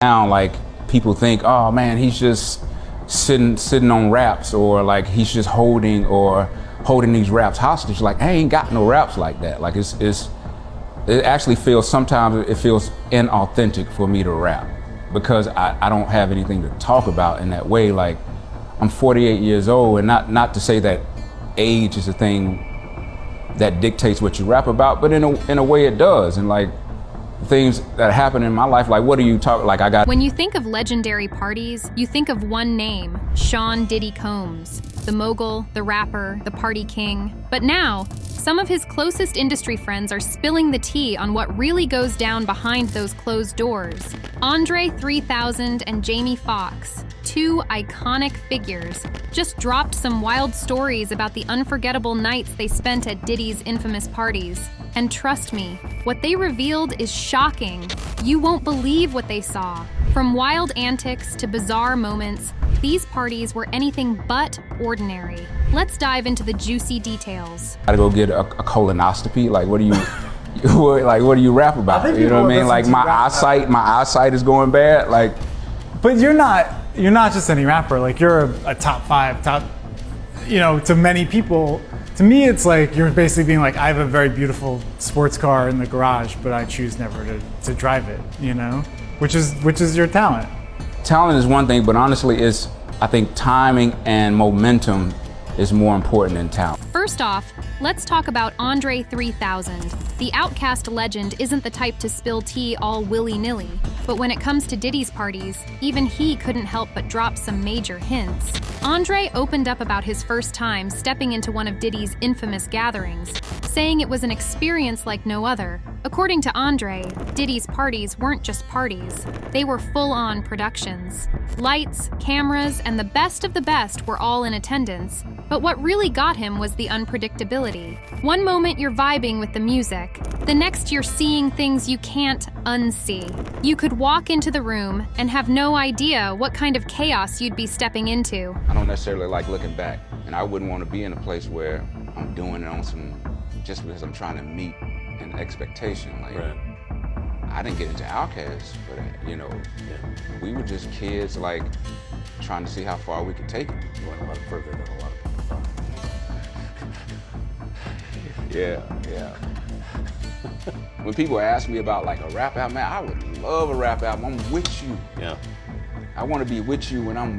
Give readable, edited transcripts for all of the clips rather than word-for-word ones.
Now, like, people think, oh man, he's just sitting on raps, or like he's just holding these raps hostage. Like, I ain't got no raps like that. Like, it actually feels, sometimes it feels inauthentic for me to rap, because I don't have anything to talk about in that way. Like, I'm 48 years old, and not to say that age is a thing that dictates what you rap about, but in a way it does. And like, things that happen in my life, like, what are you talking, like, I got. When you think of legendary parties, you think of one name, Sean Diddy Combs, the mogul, the rapper, the party king. But now, some of his closest industry friends are spilling the tea on what really goes down behind those closed doors. Andre 3000 and Jamie Foxx, two iconic figures, just dropped some wild stories about the unforgettable nights they spent at Diddy's infamous parties. And trust me, what they revealed is shocking. You won't believe what they saw. From wild antics to bizarre moments, these parties were anything but ordinary. Let's dive into the juicy details. I gotta go get a colonoscopy. Like, what do you, what do you rap about? You know what I mean? Like, my eyesight is going bad. Like, but you're not just any rapper. Like, you're a top 5, to many people. To me, it's like you're basically being like, I have a very beautiful sports car in the garage, but I choose never to drive it, which is your talent. Talent is one thing, but honestly, I think timing and momentum is more important than talent. First off, let's talk about Andre 3000. The Outkast legend isn't the type to spill tea all willy-nilly, but when it comes to Diddy's parties, even he couldn't help but drop some major hints. Andre opened up about his first time stepping into one of Diddy's infamous gatherings, saying it was an experience like no other. According to Andre, Diddy's parties weren't just parties, they were full-on productions. Lights, cameras, and the best of the best were all in attendance, but what really got him was the unpredictability. One moment you're vibing with the music, the next you're seeing things you can't unsee. You could walk into the room and have no idea what kind of chaos you'd be stepping into. I don't necessarily like looking back, and I wouldn't want to be in a place where I'm doing it on just because I'm trying to meet an expectation. Like, right. I didn't get into Outkast for that, We were just kids, like, trying to see how far we could take it. You went a lot further than a lot of people thought. Yeah. When people ask me about like a rap album, man, I would love a rap album. I'm with you. Yeah. I want to be with you when I'm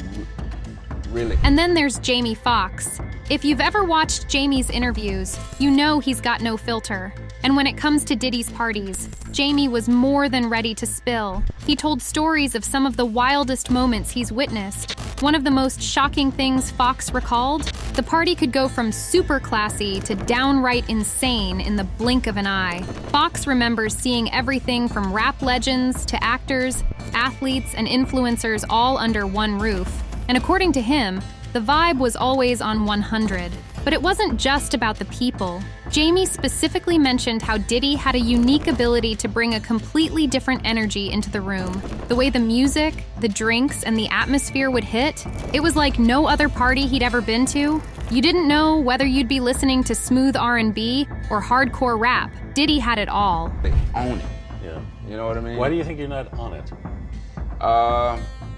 really. And then there's Jamie Foxx. If you've ever watched Jamie's interviews, you know he's got no filter. And when it comes to Diddy's parties, Jamie was more than ready to spill. He told stories of some of the wildest moments he's witnessed. One of the most shocking things Foxx recalled, the party could go from super classy to downright insane in the blink of an eye. Foxx remembers seeing everything from rap legends to actors, athletes, and influencers all under one roof. And according to him, the vibe was always on 100. But it wasn't just about the people. Jamie specifically mentioned how Diddy had a unique ability to bring a completely different energy into the room. The way the music, the drinks, and the atmosphere would hit, it was like no other party he'd ever been to. You didn't know whether you'd be listening to smooth R&B or hardcore rap. Diddy had it all. They own it. Yeah. You know what I mean? Why do you think you're not on it?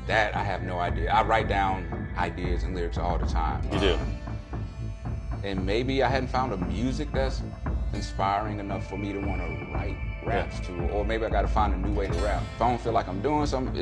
That I have no idea. I write down ideas and lyrics all the time. You do? And maybe I hadn't found a music that's inspiring enough for me to want to write raps to, or maybe I got to find a new way to rap. If I don't feel like I'm doing something,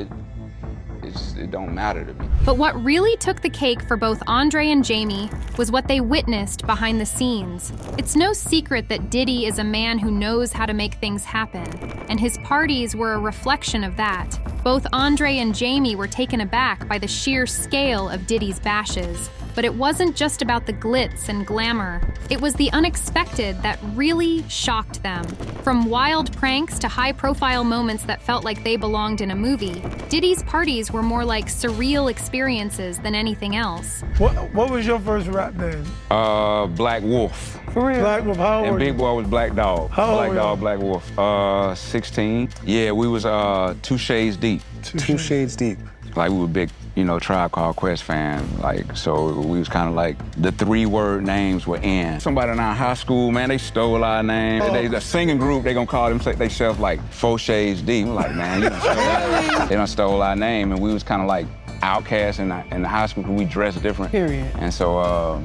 it don't matter to me. But what really took the cake for both Andre and Jamie was what they witnessed behind the scenes. It's no secret that Diddy is a man who knows how to make things happen, and his parties were a reflection of that. Both Andre and Jamie were taken aback by the sheer scale of Diddy's bashes. But it wasn't just about the glitz and glamour. It was the unexpected that really shocked them. From wild pranks to high-profile moments that felt like they belonged in a movie, Diddy's parties were more like surreal experiences than anything else. What was your first rap name? Black Wolf. For real? Black Wolf, how old And were Big you? Boy was Black Dog. How old Black were Dog, you? Black Wolf. 16. Yeah, we was 2 shades deep. Two shades deep. Like, we were big you know, Tribe Called Quest fan. Like, so we was kind of like, the 3-word names were in. Somebody in our high school, man, they stole our name. They, the singing group, they gonna call themselves like 4 Shades Deep. We're like, man, they done stole our name. And we was kind of like outcasts in the high school because we dressed different. Period. And so,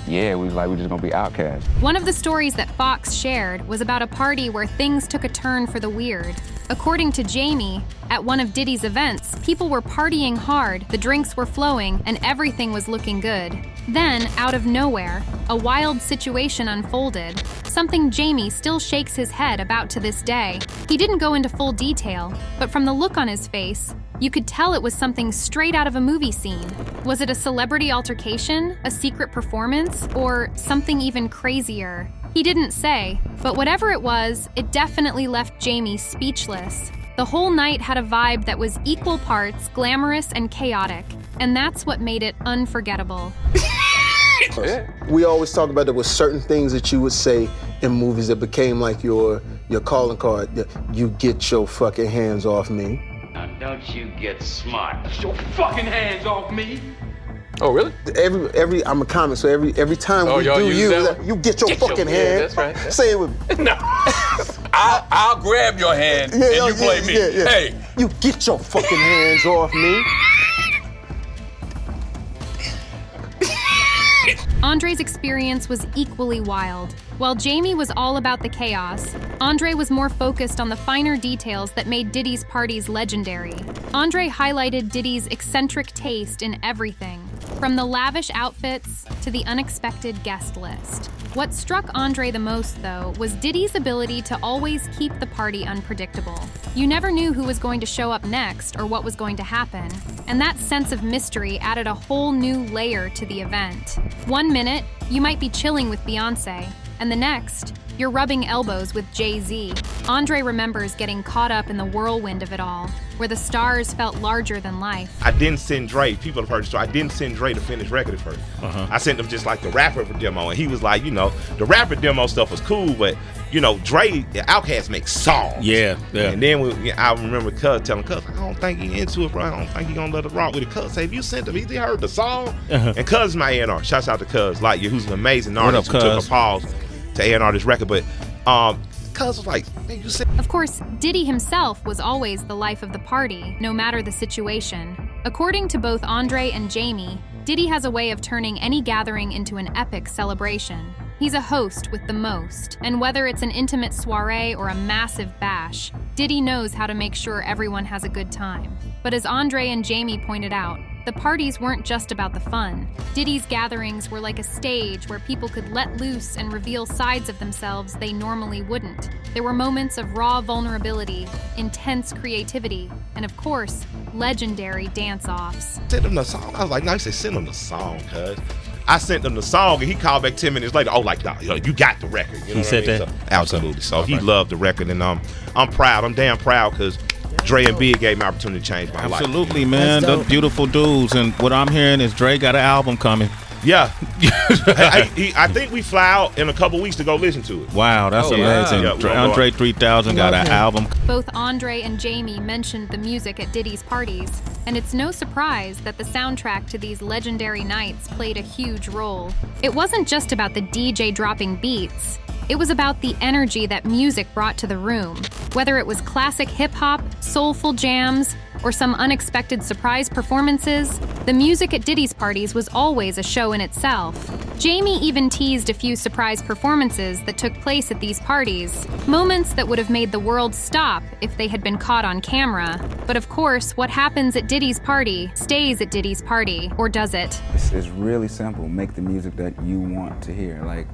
yeah, we was like, we just gonna be outcasts. One of the stories that Foxx shared was about a party where things took a turn for the weird. According to Jamie, at one of Diddy's events, people were partying hard, the drinks were flowing, and everything was looking good. Then, out of nowhere, a wild situation unfolded, something Jamie still shakes his head about to this day. He didn't go into full detail, but from the look on his face, you could tell it was something straight out of a movie scene. Was it a celebrity altercation, a secret performance, or something even crazier? He didn't say, but whatever it was, it definitely left Jamie speechless. The whole night had a vibe that was equal parts glamorous and chaotic, and that's what made it unforgettable. We always talk about there were certain things that you would say in movies that became like your calling card. You get your fucking hands off me. Now don't you get smart. Get your fucking hands off me. Oh, really? Every I'm a comic, so every time we do you get your fucking hand. That's right. Say it with me. No. I'll grab your hand and you play me. Hey. You get your fucking hands off me. Andre's experience was equally wild. While Jamie was all about the chaos, Andre was more focused on the finer details that made Diddy's parties legendary. Andre highlighted Diddy's eccentric taste in everything, from the lavish outfits to the unexpected guest list. What struck Andre the most, though, was Diddy's ability to always keep the party unpredictable. You never knew who was going to show up next or what was going to happen, and that sense of mystery added a whole new layer to the event. One minute, you might be chilling with Beyoncé, and the next, you're rubbing elbows with Jay-Z. Andre remembers getting caught up in the whirlwind of it all, where the stars felt larger than life. I didn't send Dre, people have heard the story, I didn't send Dre the finished record at first. I sent him just like the rapper demo, and he was like, you know, the rapper demo stuff was cool, but you know, Dre, Outkast makes songs. Yeah. And then I remember Cuz telling Cuz, I don't think he into it, bro. I don't think he gonna let it rock with it. Cuz say, if you sent him, he heard the song. And Cuz my A&R. Shouts out to Cuz Lightyear, who's an amazing artist who took a pause to A&R this record. But Cuz was like, man, you said. Of course, Diddy himself was always the life of the party, no matter the situation. According to both Andre and Jamie, Diddy has a way of turning any gathering into an epic celebration. He's a host with the most, and whether it's an intimate soiree or a massive bash, Diddy knows how to make sure everyone has a good time. But as Andre and Jamie pointed out, the parties weren't just about the fun. Diddy's gatherings were like a stage where people could let loose and reveal sides of themselves they normally wouldn't. There were moments of raw vulnerability, intense creativity, and of course, legendary dance-offs. Send him the song. I was like, no, he said, send him the song, cuz. I sent him the song, and he called back 10 minutes later. Oh, like, nah, you got the record. You know he said I mean? that? So, absolutely. So he loved the record, and I'm proud. I'm damn proud because Dre and Big gave me an opportunity to change my life. Absolutely, man. Those beautiful dudes. And what I'm hearing is Dre got an album coming. Yeah. I think we fly out in a couple weeks to go listen to it. Wow, that's amazing. Yeah, Andre 3000 got an album. Both Andre and Jamie mentioned the music at Diddy's parties, and it's no surprise that the soundtrack to these legendary nights played a huge role. It wasn't just about the DJ dropping beats. It was about the energy that music brought to the room. Whether it was classic hip-hop, soulful jams, or some unexpected surprise performances, the music at Diddy's parties was always a show in itself. Jamie even teased a few surprise performances that took place at these parties, moments that would have made the world stop if they had been caught on camera. But of course, what happens at Diddy's party stays at Diddy's party, or does it? It's really simple. Make the music that you want to hear. Like,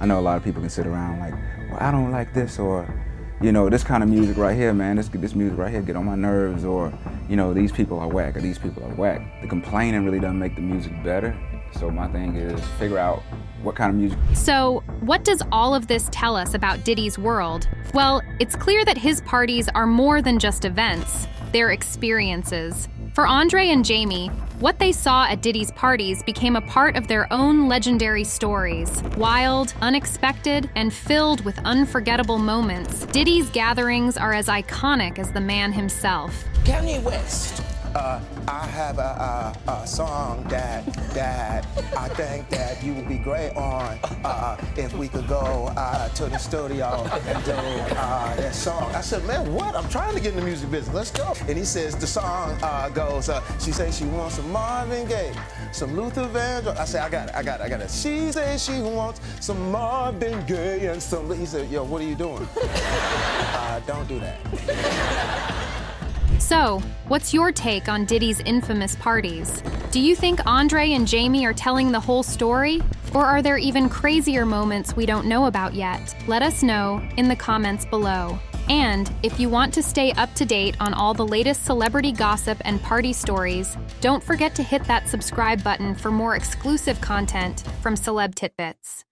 I know a lot of people can sit around like, well, I don't like this, or, you know, this kind of music right here, man, this music right here get on my nerves, or, you know, these people are whack, or these people are whack. The complaining really doesn't make the music better. So my thing is figure out what kind of music. So, what does all of this tell us about Diddy's world? Well, it's clear that his parties are more than just events. They're experiences. For Andre and Jamie, what they saw at Diddy's parties became a part of their own legendary stories. Wild, unexpected, and filled with unforgettable moments, Diddy's gatherings are as iconic as the man himself. Kanye West. I have a song that I think that you would be great on if we could go to the studio and do that song. I said, man, what? I'm trying to get in the music business. Let's go. And he says, the song goes, she says she wants some Marvin Gaye, some Luther Vandross. I said, I got it. She says she wants some Marvin Gaye and some. He said, yo, what are you doing? Don't do that. So, what's your take on Diddy's infamous parties? Do you think Andre and Jamie are telling the whole story? Or are there even crazier moments we don't know about yet? Let us know in the comments below. And if you want to stay up to date on all the latest celebrity gossip and party stories, don't forget to hit that subscribe button for more exclusive content from Celeb Titbits.